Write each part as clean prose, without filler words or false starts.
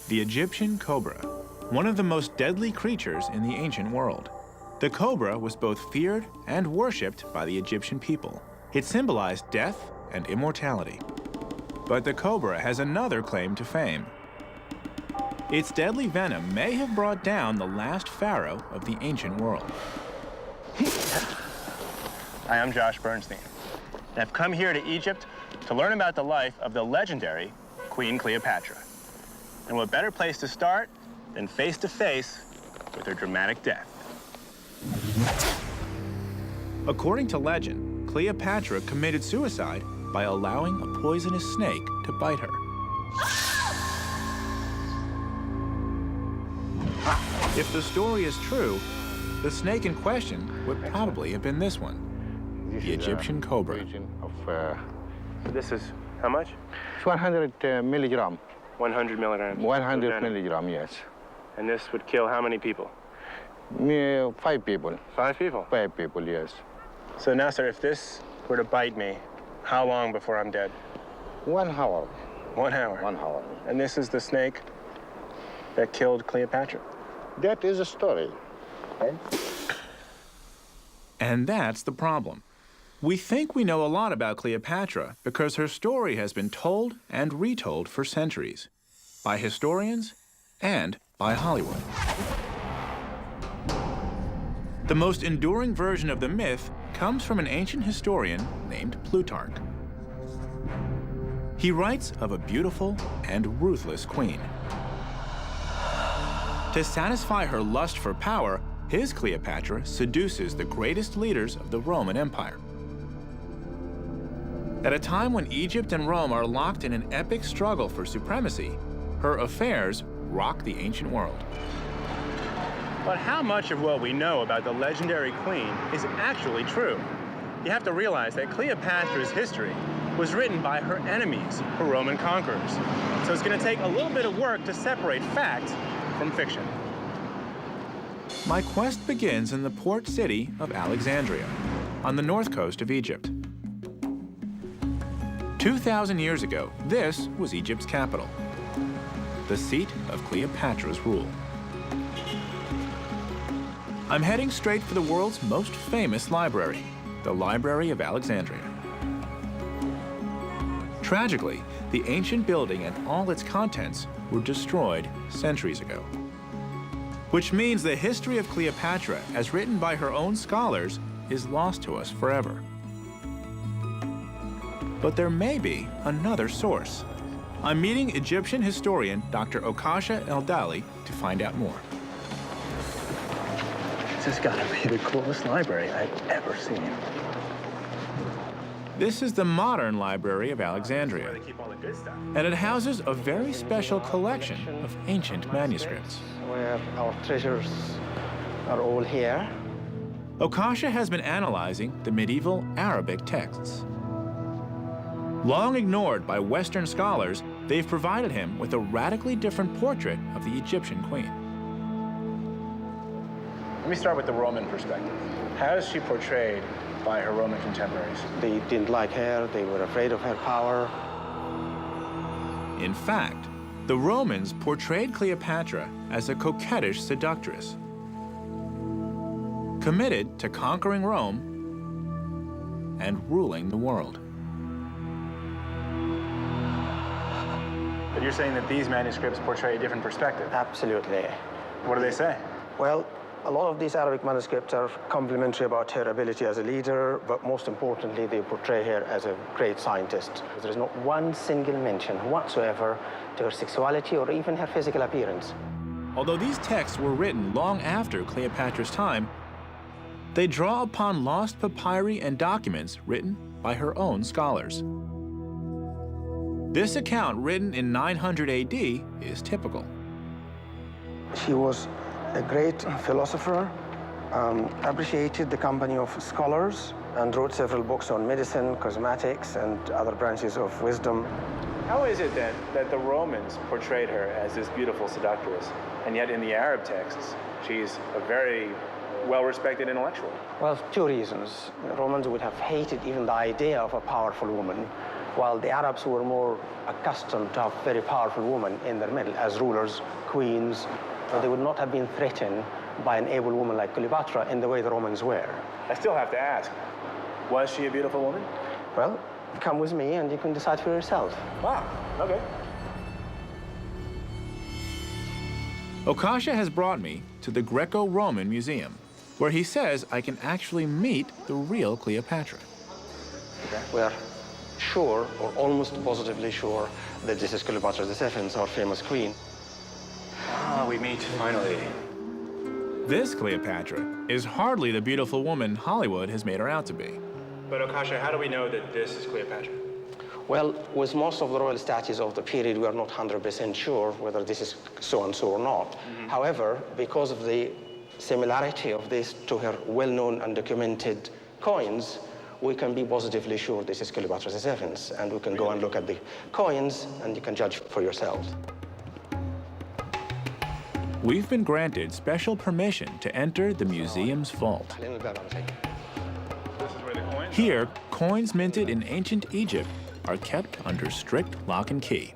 The Egyptian cobra, one of the most deadly creatures in the ancient world. The cobra was both feared and worshipped by the Egyptian people. It symbolized death and immortality. But the cobra has another claim to fame. Its deadly venom may have brought down the last pharaoh of the ancient world. Hi, I'm Josh Bernstein, and I've come here to Egypt to learn about the life of the legendary Queen Cleopatra. And what better place to start than face to face with her dramatic death. According to legend, Cleopatra committed suicide by allowing a poisonous snake to bite her. If the story is true, the snake in question would probably have been this one, the Egyptian cobra. So this is how much? 100 milligram. 100 milligrams. 100 milligram, yes. And this would kill how many people? 5 people. 5 people? 5 people, yes. So now, sir, if this were to bite me, how long before I'm dead? 1 hour. 1 hour? 1 hour. And this is the snake that killed Cleopatra? That is a story. Okay. And that's the problem. We think we know a lot about Cleopatra because her story has been told and retold for centuries, by historians and by Hollywood. The most enduring version of the myth comes from an ancient historian named Plutarch. He writes of a beautiful and ruthless queen. To satisfy her lust for power, his Cleopatra seduces the greatest leaders of the Roman Empire. At a time when Egypt and Rome are locked in an epic struggle for supremacy, her affairs rock the ancient world. But how much of what we know about the legendary queen is actually true? You have to realize that Cleopatra's history was written by her enemies, her Roman conquerors. So it's going to take a little bit of work to separate fact from fiction. My quest begins in the port city of Alexandria, on the north coast of Egypt. 2,000 years ago, this was Egypt's capital, the seat of Cleopatra's rule. I'm heading straight for the world's most famous library, the Library of Alexandria. Tragically, the ancient building and all its contents were destroyed centuries ago. Which means the history of Cleopatra, as written by her own scholars, is lost to us forever. But there may be another source. I'm meeting Egyptian historian Dr. Okasha El-Dali to find out more. This has got to be the coolest library I've ever seen. This is the modern Library of Alexandria, Where they keep all the good stuff. and it houses a very special collection of ancient manuscripts. Where our treasures are all here. Okasha has been analyzing the medieval Arabic texts. Long ignored by Western scholars, they've provided him with a radically different portrait of the Egyptian queen. Let me start with the Roman perspective. How is she portrayed by her Roman contemporaries? They didn't like her, they were afraid of her power. In fact, the Romans portrayed Cleopatra as a coquettish seductress, committed to conquering Rome and ruling the world. But you're saying that these manuscripts portray a different perspective. Absolutely. What do they say? Well, a lot of these Arabic manuscripts are complimentary about her ability as a leader, but most importantly, they portray her as a great scientist. There is not one single mention whatsoever to her sexuality or even her physical appearance. Although these texts were written long after Cleopatra's time, they draw upon lost papyri and documents written by her own scholars. This account, written in 900 AD, is typical. She was a great philosopher, appreciated the company of scholars, and wrote several books on medicine, cosmetics, and other branches of wisdom. How is it then that the Romans portrayed her as this beautiful seductress, and yet in the Arab texts, she's a very well-respected intellectual? Well, 2 reasons. The Romans would have hated even the idea of a powerful woman, while the Arabs were more accustomed to have very powerful women in their middle as rulers, queens. So they would not have been threatened by an able woman like Cleopatra in the way the Romans were. I still have to ask, was she a beautiful woman? Well, come with me and you can decide for yourself. Wow, okay. Okasha has brought me to the Greco-Roman Museum, where he says I can actually meet the real Cleopatra. We are sure, or almost positively sure, that this is Cleopatra II, our famous queen. Ah, we meet finally. This Cleopatra is hardly the beautiful woman Hollywood has made her out to be. But Okasha, how do we know that this is Cleopatra? Well, with most of the royal statues of the period, we are not 100% sure whether this is so-and-so or not. However, because of the similarity of this to her well-known and documented coins, we can be positively sure this is Cleopatra VII, and we can go and look at the coins, and you can judge for yourselves. We've been granted special permission to enter the museum's vault. This is where the coins Here, coins minted in ancient Egypt are kept under strict lock and key.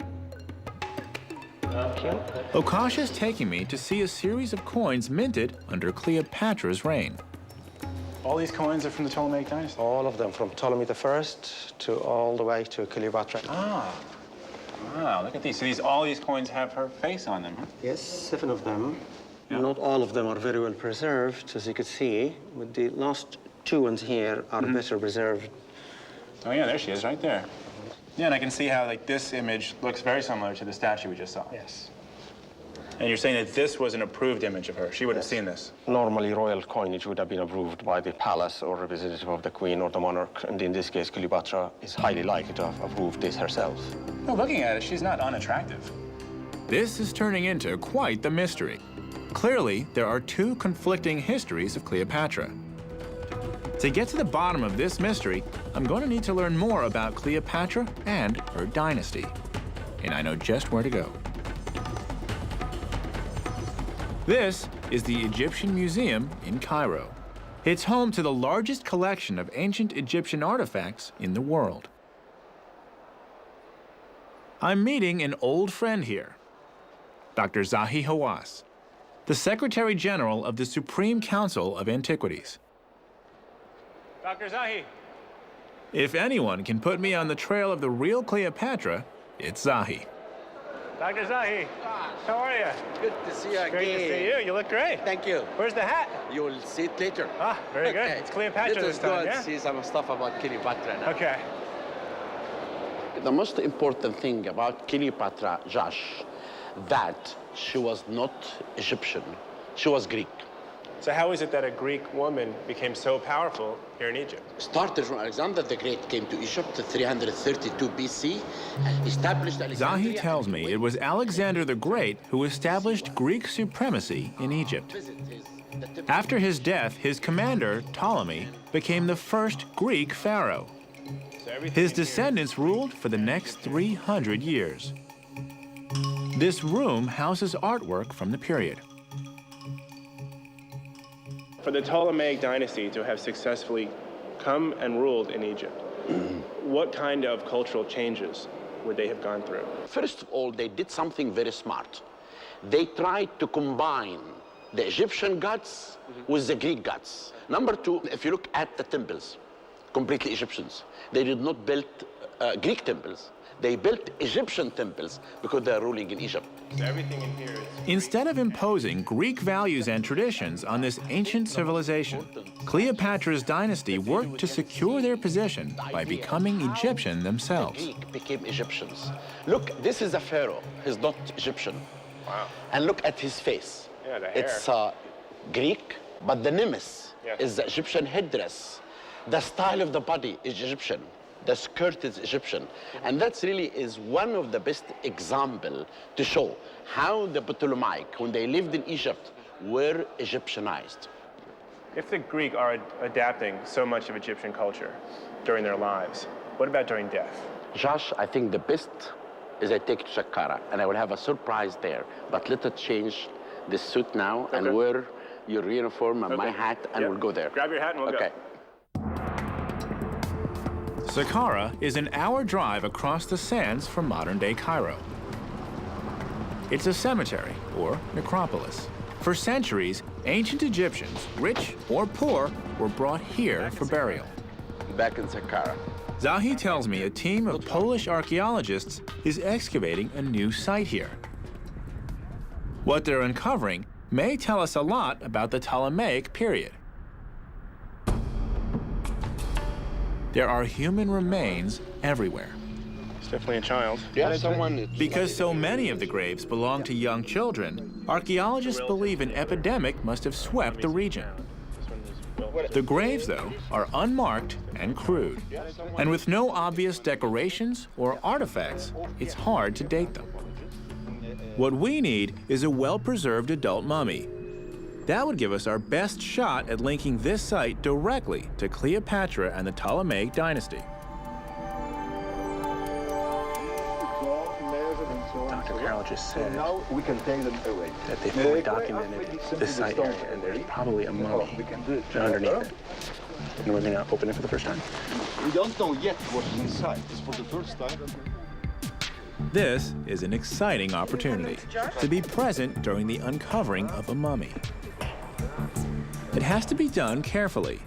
Okasha's taking me to see a series of coins minted under Cleopatra's reign. All these coins are from the Ptolemaic dynasty? All of them, from Ptolemy I to all the way to Cleopatra. Ah, wow, look at these. So all these coins have her face on them, huh? Yes, 7 of them. Yeah. Not all of them are very well preserved, as you could see, but the last 2 ones here are better preserved. Oh yeah, there she is, right there. Yeah, and I can see how like this image looks very similar to the statue we just saw. Yes. And you're saying that this was an approved image of her. She would have seen this. Normally, royal coinage would have been approved by the palace or representative of the queen or the monarch, and in this case, Cleopatra is highly likely to have approved this herself. No, looking at it, she's not unattractive. This is turning into quite the mystery. Clearly, there are 2 conflicting histories of Cleopatra. To get to the bottom of this mystery, I'm going to need to learn more about Cleopatra and her dynasty. And I know just where to go. This is the Egyptian Museum in Cairo. It's home to the largest collection of ancient Egyptian artifacts in the world. I'm meeting an old friend here, Dr. Zahi Hawass, the Secretary General of the Supreme Council of Antiquities. Dr. Zahi. If anyone can put me on the trail of the real Cleopatra, it's Zahi. Dr. Zahi, how are you? Good to see you again. Great to see you. You look great. Thank you. Where's the hat? You will see it later. Ah, very good. It's Cleopatra Let this us go time, and yeah? see some stuff about Cleopatra now. Okay. The most important thing about Cleopatra, Josh, that she was not Egyptian. She was Greek. So how is it that a Greek woman became so powerful here in Egypt? Started from Alexander the Great, came to Egypt 332 BC, and established Alexandria. Zahi tells me it was Alexander the Great who established Greek supremacy in Egypt. After his death, his commander, Ptolemy, became the first Greek pharaoh. His descendants ruled for the next 300 years. This room houses artwork from the period. For the Ptolemaic dynasty to have successfully come and ruled in Egypt, what kind of cultural changes would they have gone through? First of all, they did something very smart. They tried to combine the Egyptian gods with the Greek gods. Number 2, if you look at the temples, completely Egyptians. They did not build Greek temples. They built Egyptian temples because they're ruling in Egypt. So everything in here is... Instead of imposing Greek values and traditions on this ancient civilization, Cleopatra's dynasty worked to secure their position by becoming Egyptian themselves. The Greek became Egyptians. Look, this is a pharaoh. He's not Egyptian. Wow. And look at his face. Yeah, the hair. It's Greek, but the nimbus is the Egyptian headdress. The style of the body is Egyptian. The skirt is Egyptian. And that really is one of the best examples to show how the Ptolemaic, when they lived in Egypt, were Egyptianized. If the Greek are adapting so much of Egyptian culture during their lives, what about during death? Josh, I think the best is I take to Saqqara, and I will have a surprise there. But let us change this suit now and wear your uniform and my hat, and we'll go there. Grab your hat and we'll go. Saqqara is an hour drive across the sands from modern-day Cairo. It's a cemetery, or necropolis. For centuries, ancient Egyptians, rich or poor, were brought here for burial. Back in Saqqara. Zahi tells me a team of Polish archaeologists is excavating a new site here. What they're uncovering may tell us a lot about the Ptolemaic period. There are human remains everywhere. It's definitely a child. Yeah, someone. Because so many of the graves belong to young children, archaeologists believe an epidemic must have swept the region. The graves, though, are unmarked and crude. And with no obvious decorations or artifacts, it's hard to date them. What we need is a well-preserved adult mummy. That would give us our best shot at linking this site directly to Cleopatra and the Ptolemaic dynasty. Dr. Carroll just said Now we can take them away. that they fully documented this site area, and there's probably a mummy underneath it. And we're gonna open it for the first time. We don't know yet what's inside. It's for the first time. This is an exciting opportunity to be present during the uncovering of a mummy. It has to be done carefully.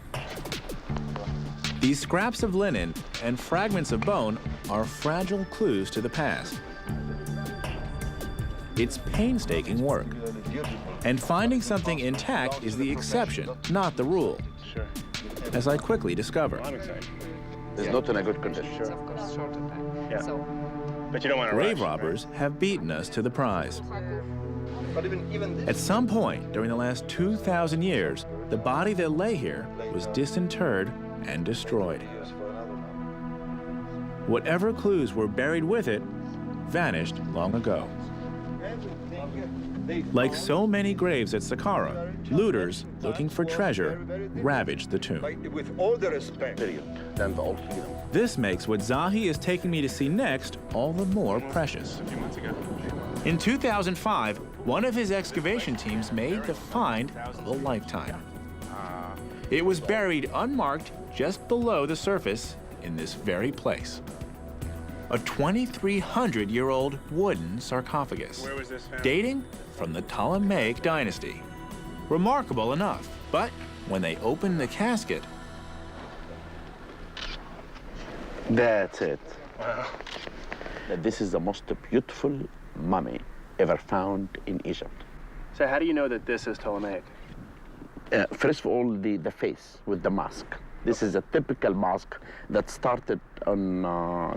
These scraps of linen and fragments of bone are fragile clues to the past. It's painstaking work. And finding something intact is the exception, not the rule, Sure. as I quickly discover. I'm excited. It's not in a good condition. Of course, short of that. Yeah. So, But you don't want to Grave rush, robbers have beaten us to the prize. But even this, At some point during the last 2,000 years, the body that lay here was disinterred and destroyed. Whatever clues were buried with it vanished long ago. Like so many graves at Saqqara, looters looking for treasure ravaged the tomb. with all the respect. Period. Then all freedom. This makes what Zahi is taking me to see next all the more precious. A few months ago. In 2005, one of his excavation teams made the find of a lifetime. It was buried unmarked just below the surface in this very place. A 2,300-year-old wooden sarcophagus, Where was this found? dating from the Ptolemaic dynasty. Remarkable enough, but when they opened the casket, That's it. Wow. This is the most beautiful mummy ever found in Egypt. So how do you know that this is Ptolemaic? First of all, the face with the mask. This is a typical mask that started on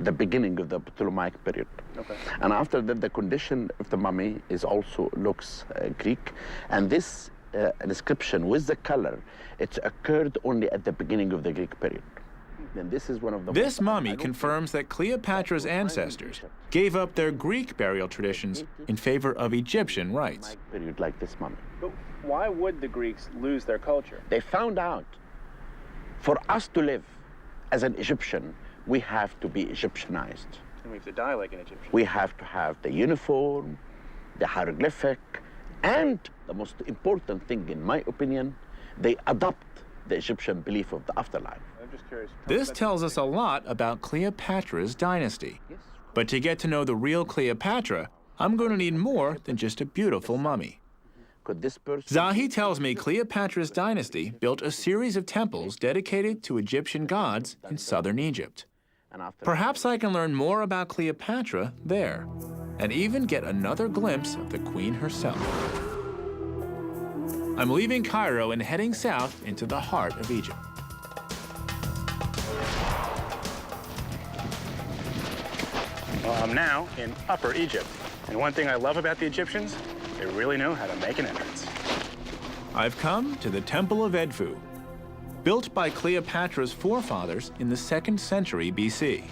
the beginning of the Ptolemaic period. Okay. And after that, the condition of the mummy is also looks Greek. And this inscription with the color, it occurred only at the beginning of the Greek period. Then this is one of the this mummy confirms that Cleopatra's ancestors gave up their Greek burial traditions in favor of Egyptian rites. period like this mummy. But why would the Greeks lose their culture? They found out for us to live as an Egyptian, we have to be Egyptianized. And we have to die like an Egyptian. We have to have the uniform, the hieroglyphic, and the most important thing, in my opinion, they adopt the Egyptian belief of the afterlife. I'm just curious. This tells us a lot about Cleopatra's dynasty. But to get to know the real Cleopatra, I'm going to need more than just a beautiful mummy. Could this person... Zahi tells me Cleopatra's dynasty built a series of temples dedicated to Egyptian gods in southern Egypt. And after Perhaps I can learn more about Cleopatra there, and even get another glimpse of the queen herself. I'm leaving Cairo and heading south into the heart of Egypt. Well, I'm now in Upper Egypt. And one thing I love about the Egyptians, they really know how to make an entrance. I've come to the Temple of Edfu, built by Cleopatra's forefathers in the 2nd century BC.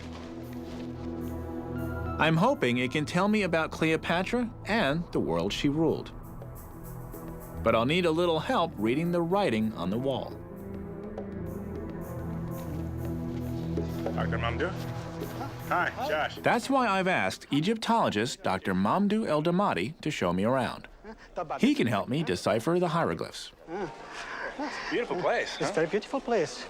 I'm hoping it can tell me about Cleopatra and the world she ruled. But I'll need a little help reading the writing on the wall. Dr. Mamdouh? Hi, Josh. That's why I've asked Egyptologist Dr. Mamdouh El Damati to show me around. He can help me decipher the hieroglyphs. Beautiful place. It's a very beautiful place.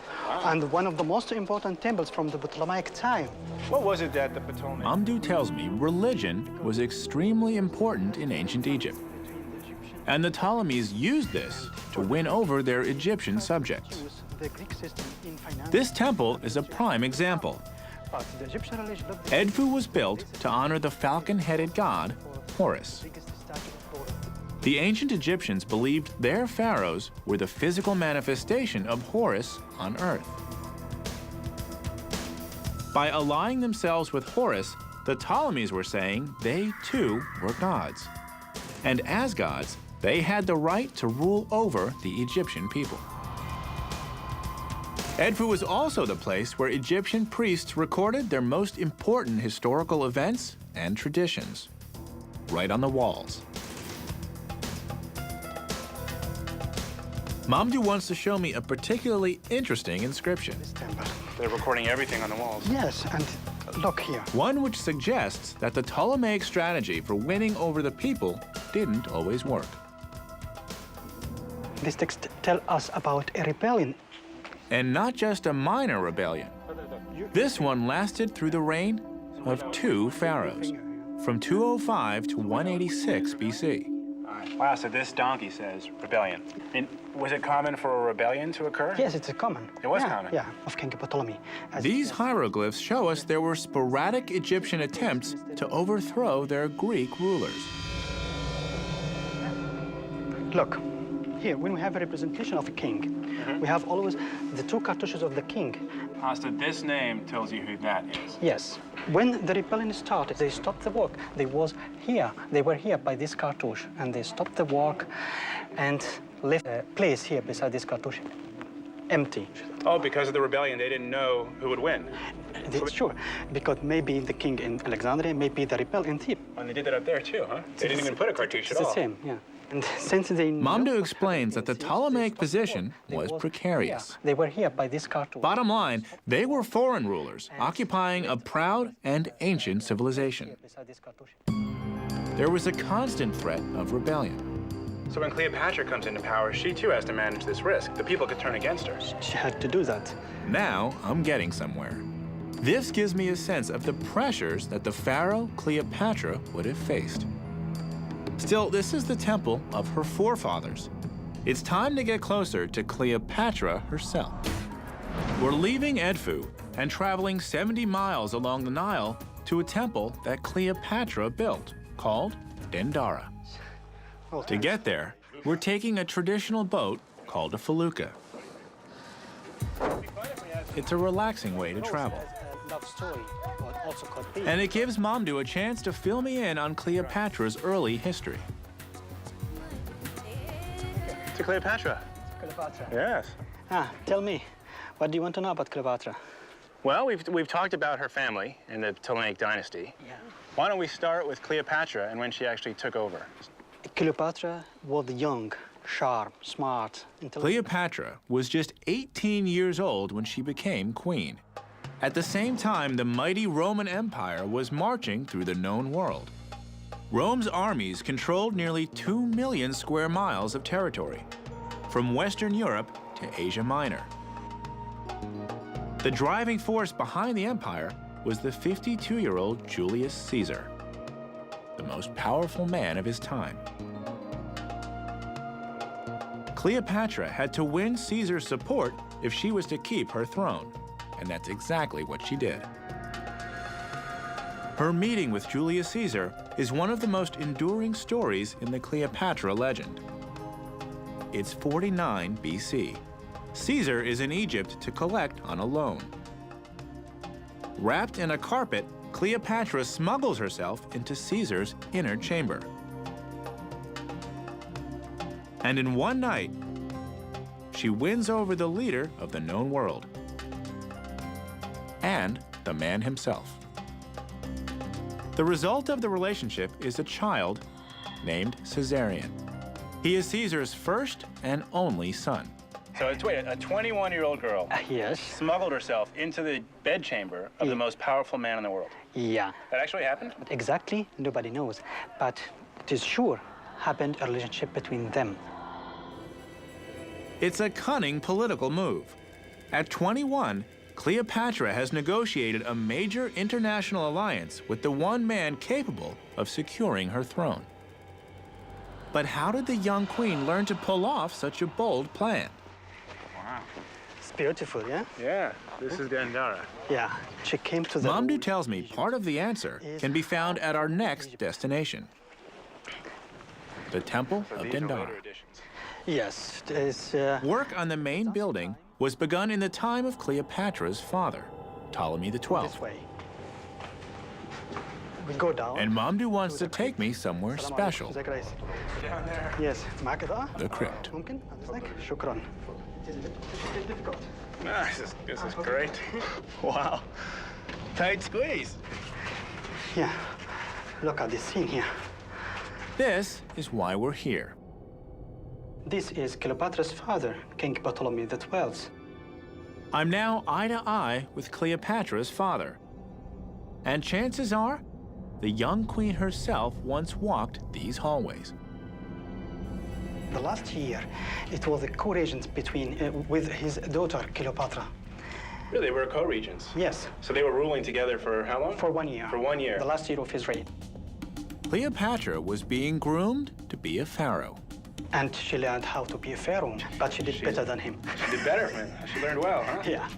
And one of the most important temples from the Ptolemaic time. What was it that the Ptolemaic... Mamdouh tells me religion was extremely important in ancient Egypt. And the Ptolemies used this to win over their Egyptian subjects. The Greek system in finance. This temple is a prime example. But the Egyptian religion looked Edfu was built to honor the falcon-headed god, Horus. biggest statue of Horus. The ancient Egyptians believed their pharaohs were the physical manifestation of Horus on earth. By allying themselves with Horus, the Ptolemies were saying they too were gods. And as gods, they had the right to rule over the Egyptian people. Edfu was also the place where Egyptian priests recorded their most important historical events and traditions, right on the walls. Mamdouh wants to show me a particularly interesting inscription, This temple. They're recording everything on the walls. Yes, and look here. one which suggests that the Ptolemaic strategy for winning over the people didn't always work. This text tells us about a rebellion. And not just a minor rebellion. This one lasted through the reign of two pharaohs, from 205 to 186 BC. Wow, so this donkey says rebellion. And was it common for a rebellion to occur? Yes, it's a common. It was Yeah, common? Yeah, of King Ptolemy. These hieroglyphs show us there were sporadic Egyptian attempts to overthrow their Greek rulers. Look, here, when we have a representation of a king, we have always the two cartouches of the king. Asta, this name tells you who that is. Yes. When the rebellion started, they stopped the work. They were here by this cartouche, and they stopped the work and left a place here beside this cartouche, empty. Oh, because of the rebellion, they didn't know who would win. It's sure, because maybe the king in Alexandria, maybe the rebel in Thebes. And they did that up there too, huh? They didn't even put a cartouche at It's all. the same, yeah. And since they Mamdouh explains that the Ptolemaic position was precarious. They were here by this cartouche. Bottom line, they were foreign rulers occupying a proud and ancient civilization. Beside this cartouche. There was a constant threat of rebellion. So when Cleopatra comes into power, she too has to manage this risk. The people could turn against her. She had to do that. Now I'm getting somewhere. This gives me a sense of the pressures that the pharaoh Cleopatra would have faced. Still, this is the temple of her forefathers. It's time to get closer to Cleopatra herself. We're leaving Edfu and traveling 70 miles along the Nile to a temple that Cleopatra built, called Dendara. To get there, we're taking a traditional boat called a felucca. It's a relaxing way to travel. Love story, also called And it gives Mamdouh a chance to fill me in on Cleopatra's early history. To Cleopatra. Cleopatra. Yes. Tell me, what do you want to know about Cleopatra? Well, we've talked about her family in the Ptolemaic dynasty. Yeah. Why don't we start with Cleopatra and when she actually took over? Cleopatra was young, sharp, smart, intelligent. Cleopatra was just 18 years old when she became queen. At the same time, the mighty Roman Empire was marching through the known world. Rome's armies controlled nearly 2 million square miles of territory, from Western Europe to Asia Minor. The driving force behind the empire was the 52-year-old Julius Caesar, the most powerful man of his time. Cleopatra had to win Caesar's support if she was to keep her throne, and that's exactly what she did. Her meeting with Julius Caesar is one of the most enduring stories in the Cleopatra legend. It's 49 BC. Caesar is in Egypt to collect on a loan. Wrapped in a carpet, Cleopatra smuggles herself into Caesar's inner chamber. And in one night, she wins over the leader of the known world and the man himself. The result of the relationship is a child named Caesarion. He is Caesar's first and only son. So wait, a 21-year-old girl Yes. smuggled herself into the bedchamber of the most powerful man in the world. Yeah. That actually happened? Exactly, nobody knows. But it is sure happened a relationship between them. It's a cunning political move. At 21, Cleopatra has negotiated a major international alliance with the one man capable of securing her throne. But how did the young queen learn to pull off such a bold plan? Wow. It's beautiful, yeah? Yeah, this is Dendara. Yeah, she came to the... Mamdouh tells me part of the answer can be found at our next destination, the Temple of Dendara. Yes, there's... Work on the main building was begun in the time of Cleopatra's father, Ptolemy XII. This way. We go down. And Mamdouh wants to take me somewhere special, Down there. Yes, معك إضاءة؟ the crypt. ممكن؟ إذنك؟ شكرا. It's difficult. Ah, this is great. Wow. Tight squeeze. Yeah, look at this scene here. This is why we're here. This is Cleopatra's father, King Ptolemy XII. I'm now eye to eye with Cleopatra's father. And chances are, the young queen herself once walked these hallways. The last year, it was a co-regent with his daughter, Cleopatra. Really, we're co-regents. Yes, So they were ruling together for how long? for 1 year. For 1 year. The last year of his reign. Cleopatra was being groomed to be a pharaoh. And she learned how to be a pharaoh, but she did better than him. She did better, man. She learned well, huh? Yeah.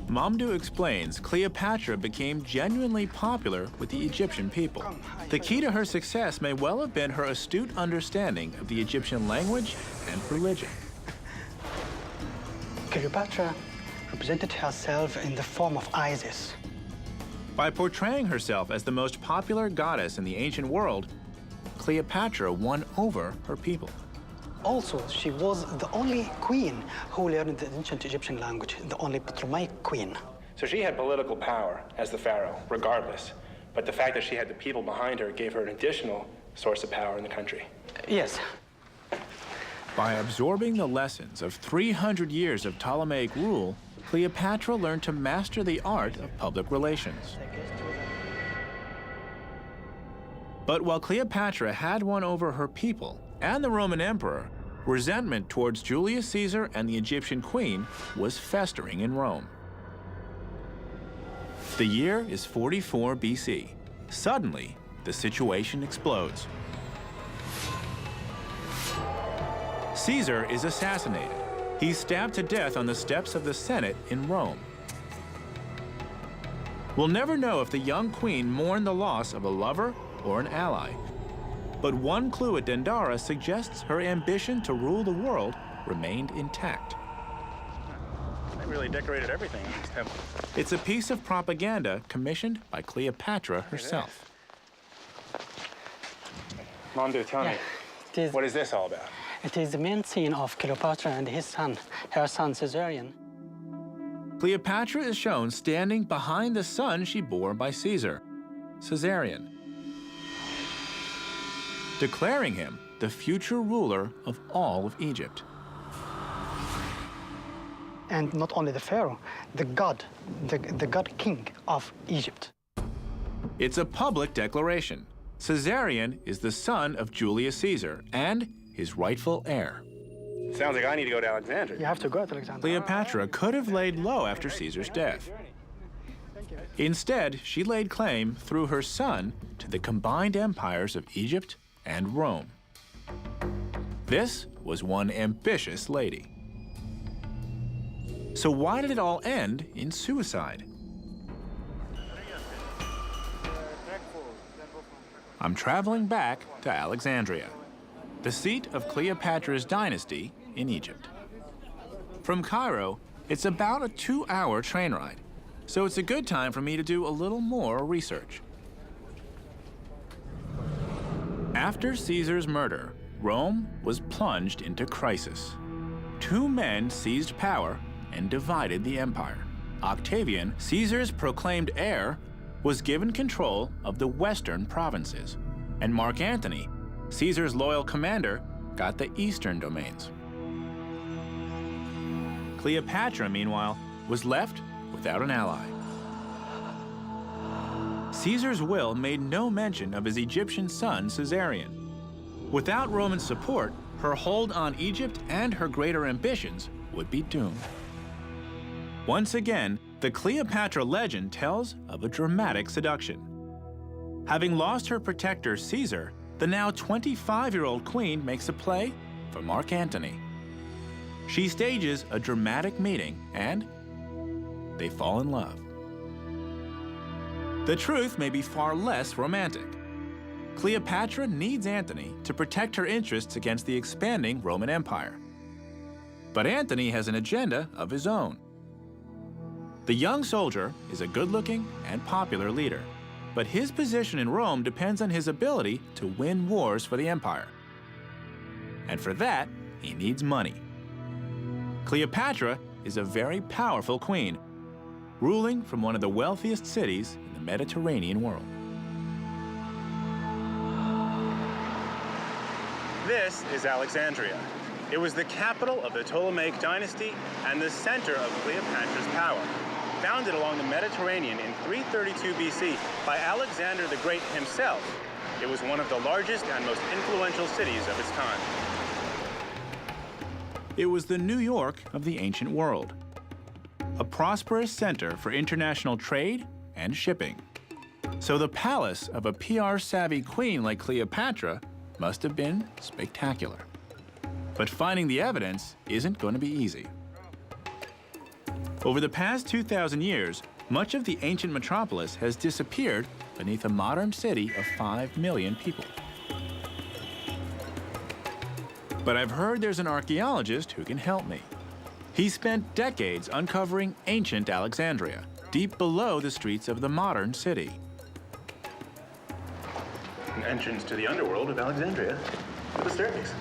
Mamdouh explains Cleopatra became genuinely popular with the Egyptian people. The key to her success may well have been her astute understanding of the Egyptian language and religion. Cleopatra represented herself in the form of Isis. By portraying herself as the most popular goddess in the ancient world, Cleopatra won over her people. Also, she was the only queen who learned the ancient Egyptian language, the only Ptolemaic queen. So she had political power as the pharaoh, regardless. But the fact that she had the people behind her gave her an additional source of power in the country. Yes. By absorbing the lessons of 300 years of Ptolemaic rule, Cleopatra learned to master the art of public relations. But while Cleopatra had won over her people and the Roman emperor, resentment towards Julius Caesar and the Egyptian queen was festering in Rome. The year is 44 BC. Suddenly, the situation explodes. Caesar is assassinated. He's stabbed to death on the steps of the Senate in Rome. We'll never know if the young queen mourned the loss of a lover or an ally. But one clue at Dendara suggests her ambition to rule the world remained intact. They really decorated everything in this temple. It's a piece of propaganda commissioned by Cleopatra herself. Mamdouh, tell me, what is this all about? It is the main scene of Cleopatra and his son, her son Caesarion. Cleopatra is shown standing behind the son she bore by Caesar, Caesarion, declaring him the future ruler of all of Egypt. And not only the pharaoh, the god king of Egypt. It's a public declaration. Caesarion is the son of Julius Caesar and his rightful heir. Sounds like I need to go to Alexandria. You have to go to Alexandria. Cleopatra could have laid low after Caesar's death. Instead, she laid claim through her son to the combined empires of Egypt and Rome. This was one ambitious lady. So why did it all end in suicide? I'm traveling back to Alexandria, the seat of Cleopatra's dynasty in Egypt. From Cairo, it's about a 2-hour train ride, so it's a good time for me to do a little more research. After Caesar's murder, Rome was plunged into crisis. 2 men seized power and divided the empire. Octavian, Caesar's proclaimed heir, was given control of the western provinces, and Mark Antony, Caesar's loyal commander, got the eastern domains. Cleopatra, meanwhile, was left without an ally. Caesar's will made no mention of his Egyptian son, Caesarion. Without Roman support, her hold on Egypt and her greater ambitions would be doomed. Once again, the Cleopatra legend tells of a dramatic seduction. Having lost her protector, Caesar, the now 25-year-old queen makes a play for Mark Antony. She stages a dramatic meeting, and they fall in love. The truth may be far less romantic. Cleopatra needs Antony to protect her interests against the expanding Roman Empire. But Antony has an agenda of his own. The young soldier is a good-looking and popular leader, but his position in Rome depends on his ability to win wars for the empire. And for that, he needs money. Cleopatra is a very powerful queen, ruling from one of the wealthiest cities in the Mediterranean world. This is Alexandria. It was the capital of the Ptolemaic dynasty and the center of Cleopatra's power. Founded along the Mediterranean in 332 BC by Alexander the Great himself, it was one of the largest and most influential cities of its time. It was the New York of the ancient world, a prosperous center for international trade and shipping. So the palace of a PR-savvy queen like Cleopatra must have been spectacular. But finding the evidence isn't going to be easy. Over the past 2,000 years, much of the ancient metropolis has disappeared beneath a modern city of 5 million people. But I've heard there's an archaeologist who can help me. He spent decades uncovering ancient Alexandria, deep below the streets of the modern city. An entrance to the underworld of Alexandria with a staircase.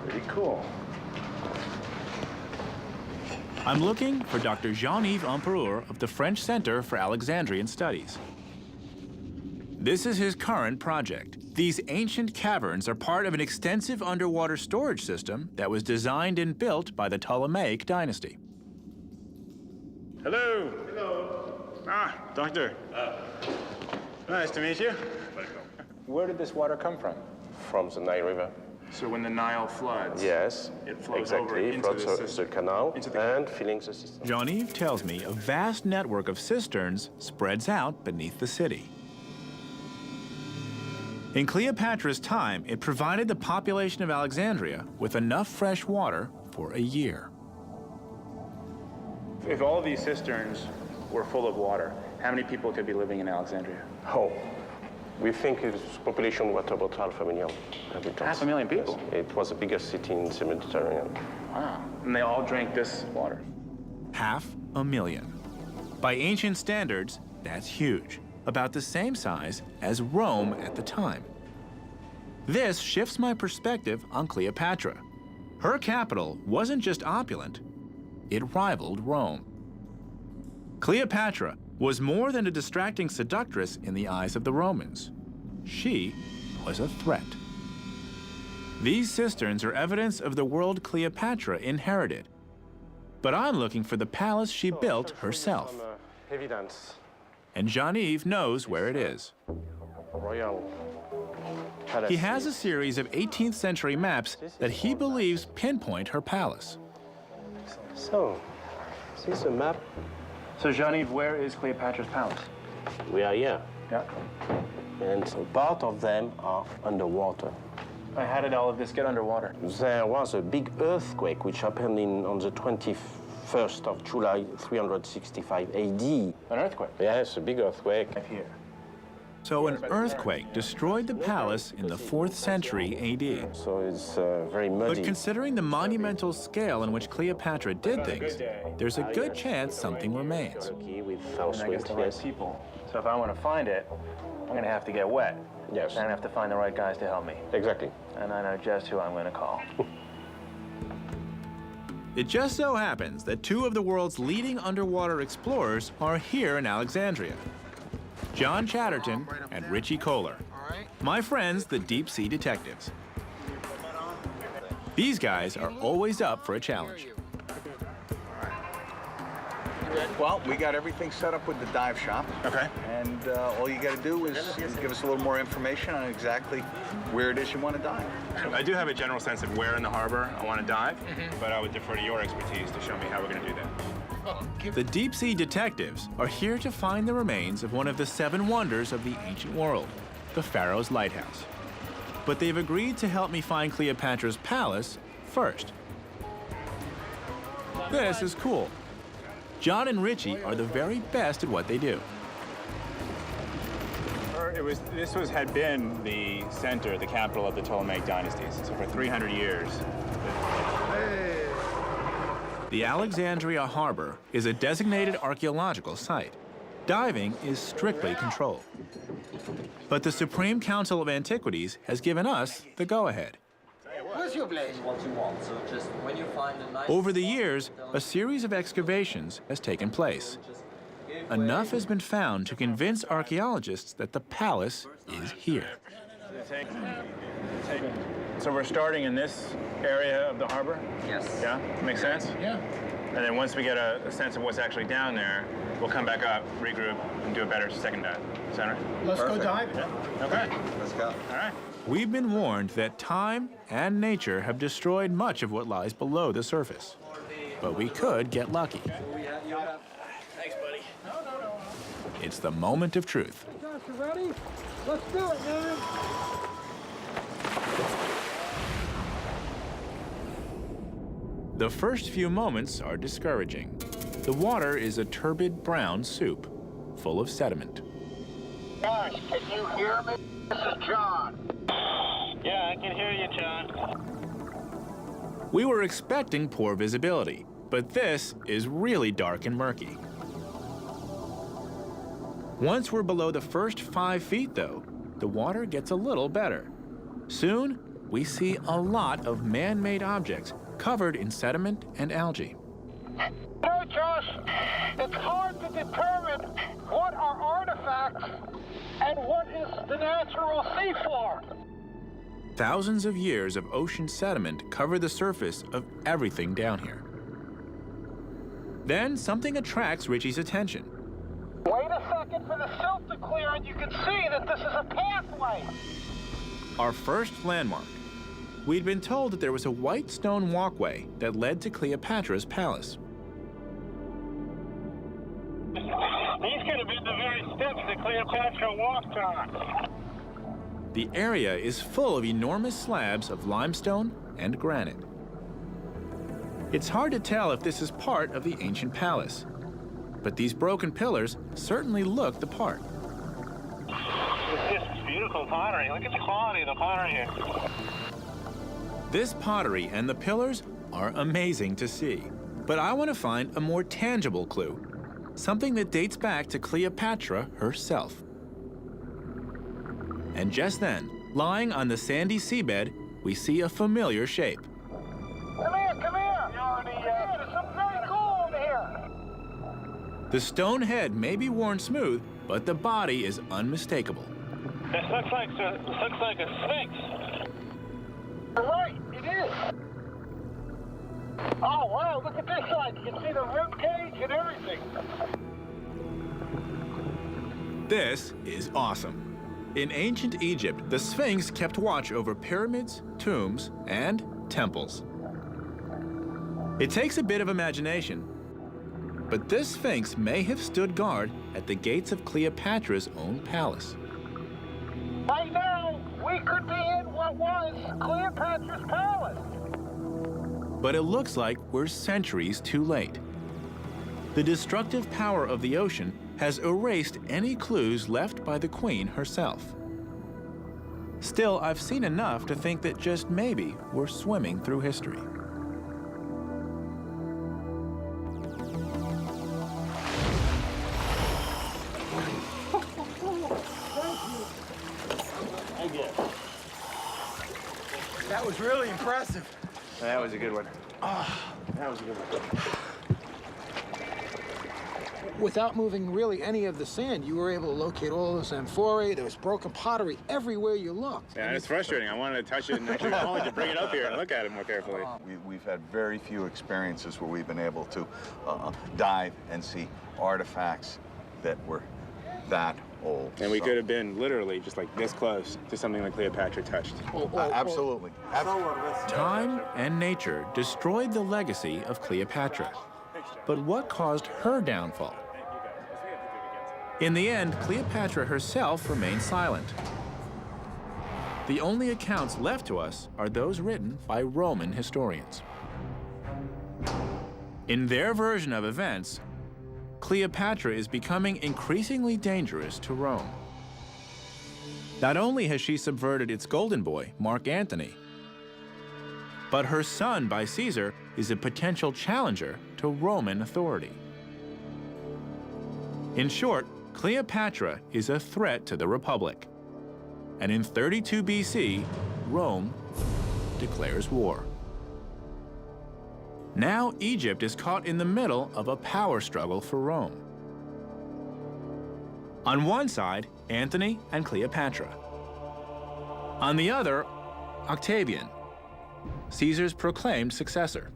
Pretty cool. I'm looking for Dr. Jean-Yves Empereur of the French Center for Alexandrian Studies. This is his current project. These ancient caverns are part of an extensive underwater storage system that was designed and built by the Ptolemaic dynasty. Hello. Hello. Ah, doctor. Nice to meet you. Where did this water come from? From the Nile River. So when the Nile floods, Yes, it flows exactly. over into the Floods system. the canal Into the and filling the system. Jean-Yves tells me a vast network of cisterns spreads out beneath the city. In Cleopatra's time, it provided the population of Alexandria with enough fresh water for a year. If all of these cisterns were full of water, how many people could be living in Alexandria? Oh, we think its population was about 500,000 inhabitants. 500,000 people? Yes. It was the biggest city in the Mediterranean. Wow. And they all drank this water. 500,000. By ancient standards, that's huge, about the same size as Rome at the time. This shifts my perspective on Cleopatra. Her capital wasn't just opulent, it rivaled Rome. Cleopatra was more than a distracting seductress in the eyes of the Romans. She was a threat. These cisterns are evidence of the world Cleopatra inherited. But I'm looking for the palace she built herself. Some evidence. And Jean-Yves knows where it is. Royal palace. He has a series of 18th century maps that he believes pinpoint her palace. So, this is a map. So Jean-Yves, where is Cleopatra's palace? We are here. Yeah. And so part of them are underwater. How did all of this get underwater? There was a big earthquake which happened on the 21st of July, 365 AD. An earthquake? Yes, a big earthquake. Right here. So an earthquake destroyed the palace in the 4th century AD. So it's very muddy. But considering the monumental scale in which Cleopatra did things, there's a good chance something remains. Turkey with And house I guess wind, the right yes. people. So if I want to find it, I'm going to have to get wet. Yes, And I have to find the right guys to help me. exactly. And I know just who I'm going to call. It just so happens that two of the world's leading underwater explorers are here in Alexandria. John Chatterton and Richie Kohler. My friends, the deep sea detectives. These guys are always up for a challenge. Well, we got everything set up with the dive shop. Okay. And all you got to do is give us a little more information on exactly where it is you want to dive. I do have a general sense of where in the harbor I want to dive, but I would defer to your expertise to show me how we're going to do that. The deep-sea detectives are here to find the remains of one of the 7 wonders of the ancient world, the Pharaoh's Lighthouse. But they've agreed to help me find Cleopatra's palace first. This is cool. John and Richie are the very best at what they do. This had been the center, the capital of the Ptolemaic dynasties. So for 300 years. The Alexandria Harbor is a designated archaeological site. Diving is strictly controlled. But the Supreme Council of Antiquities has given us the go-ahead. What's your place? What you want. So just when you find a nice... Over the years, a series of excavations has taken place. Enough has been found to convince archaeologists that the palace is here. So we're starting in this area of the harbor? Yes. Yeah? Makes sense? Yeah. And then once we get a sense of what's actually down there, we'll come back up, regroup, and do a better second dive. Is that right? Let's go diving. Yeah. Okay. Let's go. All right. We've been warned that time and nature have destroyed much of what lies below the surface. But we could get lucky. Thanks, buddy. It's the moment of truth. Josh, you ready? Let's do it, man. The first few moments are discouraging. The water is a turbid brown soup, full of sediment. Josh, can you hear me? This is John. Yeah, I can hear you, John. We were expecting poor visibility, but this is really dark and murky. Once we're below the first 5 feet, though, the water gets a little better. Soon, we see a lot of man-made objects covered in sediment and algae. No, Josh, it's hard to determine what are artifacts and what is the natural seafloor. Thousands of years of ocean sediment cover the surface of everything down here. Then something attracts Richie's attention. Wait a second for the silt to clear and you can see that this is a pathway. Our first landmark. We'd been told that there was a white stone walkway that led to Cleopatra's palace. These could have been the very steps that Cleopatra walked on. The area is full of enormous slabs of limestone and granite. It's hard to tell if this is part of the ancient palace, but these broken pillars certainly look the part. It's just beautiful pottery. Look at the quality of the pottery here. This pottery and the pillars are amazing to see, but I want to find a more tangible clue, something that dates back to Cleopatra herself. And just then, lying on the sandy seabed, we see a familiar shape. Come here, come here. There's something very cool over here. The stone head may be worn smooth, but the body is unmistakable. This looks like a sphinx. You're right, it is. Oh, wow, look at this side. You can see the rib cage and everything. This is awesome. In ancient Egypt, the Sphinx kept watch over pyramids, tombs, and temples. It takes a bit of imagination, but this Sphinx may have stood guard at the gates of Cleopatra's own palace. Right now, we could be in what was Cleopatra's palace. But it looks like we're centuries too late. The destructive power of the ocean has erased any clues left by the Queen herself. Still, I've seen enough to think that just maybe we're swimming through history. That was really impressive. That was a good one. That was a good one. without moving really any of the sand, you were able to locate all this amphorae. There was broken pottery everywhere you looked. Yeah, it's frustrating. I wanted to touch it and actually wanted to bring it up here and look at it more carefully. We've had very few experiences where we've been able to dive and see artifacts that were that old. And we could have been literally just like this close to something like Cleopatra touched. Absolutely. Time and nature destroyed the legacy of Cleopatra. But what caused her downfall? In the end, Cleopatra herself remained silent. The only accounts left to us are those written by Roman historians. In their version of events, Cleopatra is becoming increasingly dangerous to Rome. Not only has she subverted its golden boy, Mark Antony, but her son by Caesar is a potential challenger to Roman authority. In short, Cleopatra is a threat to the Republic. And in 32 BC, Rome declares war. Now Egypt is caught in the middle of a power struggle for Rome. On one side, Antony and Cleopatra. On the other, Octavian, Caesar's proclaimed successor.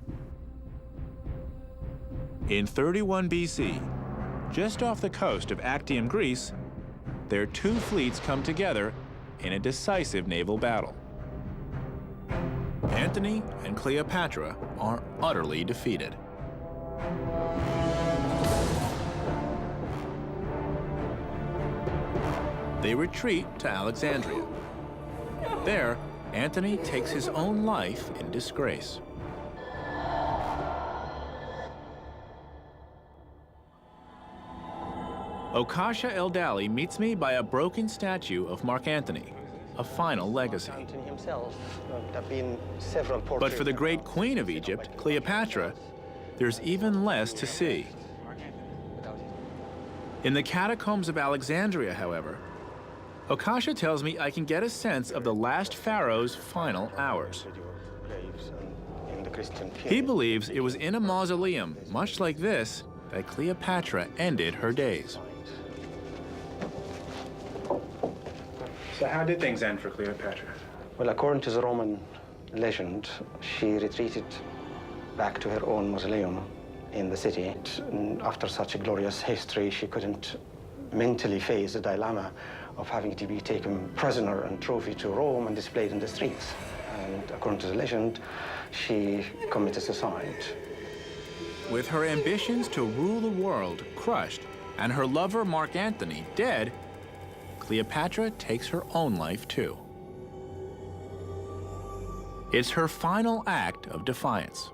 In 31 BC, just off the coast of Actium, Greece, their two fleets come together in a decisive naval battle. Antony and Cleopatra are utterly defeated. They retreat to Alexandria. There, Antony takes his own life in disgrace. Okasha Eldali meets me by a broken statue of Mark Antony, a final legacy. Antony himself, there have been several But portraits. for the great queen of Egypt, Cleopatra, there's even less to see. In the catacombs of Alexandria, however, Okasha tells me I can get a sense of the last pharaoh's final hours. He believes it was in a mausoleum, much like this, that Cleopatra ended her days. So how did things end for Cleopatra? Well, according to the Roman legend, she retreated back to her own mausoleum in the city. After such a glorious history, she couldn't mentally face the dilemma of having to be taken prisoner and trophy to Rome and displayed in the streets. And according to the legend, she committed suicide. With her ambitions to rule the world crushed and her lover Mark Antony dead, Cleopatra takes her own life too. It's her final act of defiance.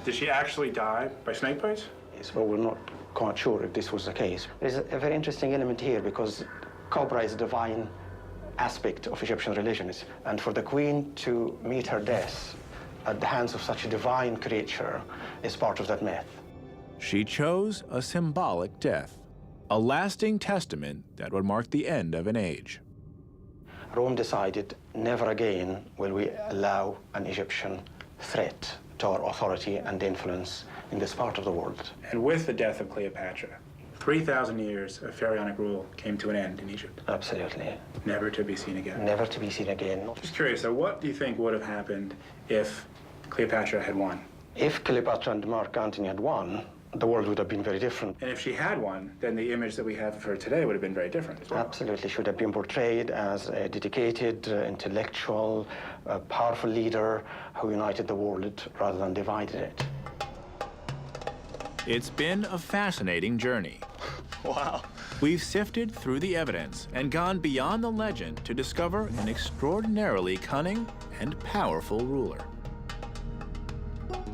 Did she actually die by snake bites? Yes, well, we're not quite sure if this was the case. There's a very interesting element here because Cobra is a divine aspect of Egyptian religion. And for the queen to meet her death at the hands of such a divine creature is part of that myth. She chose a symbolic death, a lasting testament that would mark the end of an age. Rome decided never again will we allow an Egyptian threat to our authority and influence in this part of the world. And with the death of Cleopatra, 3,000 years of pharaonic rule came to an end in Egypt. Absolutely. Never to be seen again. Never to be seen again. Just curious, so what do you think would have happened if Cleopatra had won? If Cleopatra and Mark Antony had won, the world would have been very different. And if she had won, then the image that we have of her today would have been very different as well. Absolutely. She would have been portrayed as a dedicated, intellectual, powerful leader who united the world rather than divided it. It's been a fascinating journey. Wow. We've sifted through the evidence and gone beyond the legend to discover an extraordinarily cunning and powerful ruler.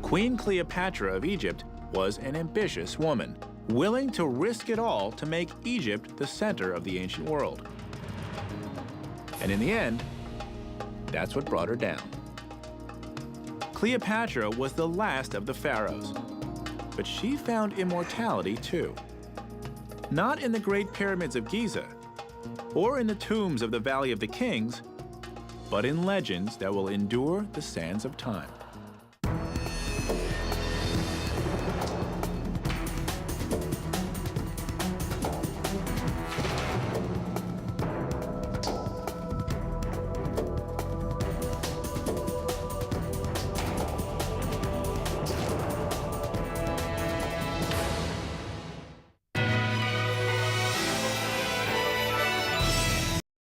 Queen Cleopatra of Egypt was an ambitious woman, willing to risk it all to make Egypt the center of the ancient world. And in the end, that's what brought her down. Cleopatra was the last of the pharaohs, but she found immortality too. Not in the Great Pyramids of Giza, or in the tombs of the Valley of the Kings, but in legends that will endure the sands of time.